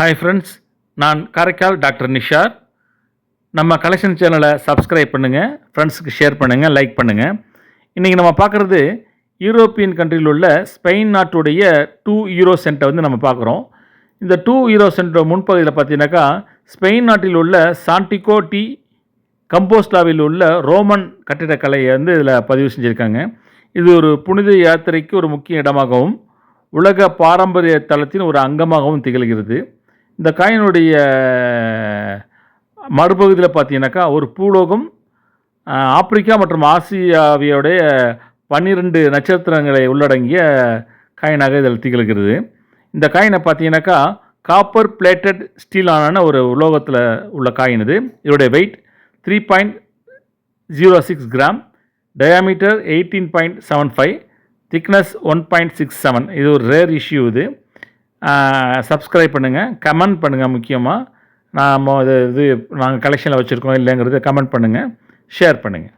Hi friends, நான் Karaikal doctor Nishar. நம்ம collection சேனலை சப்ஸ்கிரைப் பண்ணுங்கள், ஃப்ரெண்ட்ஸுக்கு ஷேர் பண்ணுங்கள், லைக் பண்ணுங்கள். இன்றைக்கி நம்ம பார்க்குறது யூரோப்பியன் கண்ட்ரியில் உள்ள ஸ்பெயின் நாட்டுடைய 2 யூரோ சென்ட்டை நம்ம பார்க்குறோம். இந்த 2 யூரோ சென்ட் முன்பகுதியில் பார்த்தீங்கன்னாக்கா ஸ்பெயின் நாட்டில் உள்ள சாண்டிகோ டி கம்போஸ்டாவில் உள்ள ரோமன் கட்டிடக்கலையை இதில் பதிவு செஞ்சுருக்காங்க. இது ஒரு புனித யாத்திரைக்கு ஒரு முக்கிய இடமாகவும் உலக பாரம்பரிய தளத்தின் ஒரு அங்கமாகவும் திகழ்கிறது. இந்த காயினுடைய மறுபகுதியில் பார்த்தீங்கன்னாக்கா ஒரு பூலோகம் ஆப்பிரிக்கா மற்றும் ஆசியாவியோடைய 12 நட்சத்திரங்களை உள்ளடங்கிய காயினாக இதில் திகழ்கிறது. இந்த காயினை பார்த்தீங்கன்னாக்கா காப்பர் பிளேட்டட் ஸ்டீலான ஒரு உலோகத்தில் உள்ள காயின் இது. இதோடைய வெயிட் 3.06 கிராம், டயாமீட்டர் 18.75, திக்னஸ் 1.67. இது ஒரு ரேர் இஷ்யூ. இது சப்ஸ்கிரைப் பண்ணுங்கள், கமெண்ட் பண்ணுங்கள். முக்கியமாக நாங்கள் கலெக்ஷனில் வச்சுருக்கோம் இல்லைங்கிறது கமெண்ட் பண்ணுங்கள், ஷேர் பண்ணுங்கள்.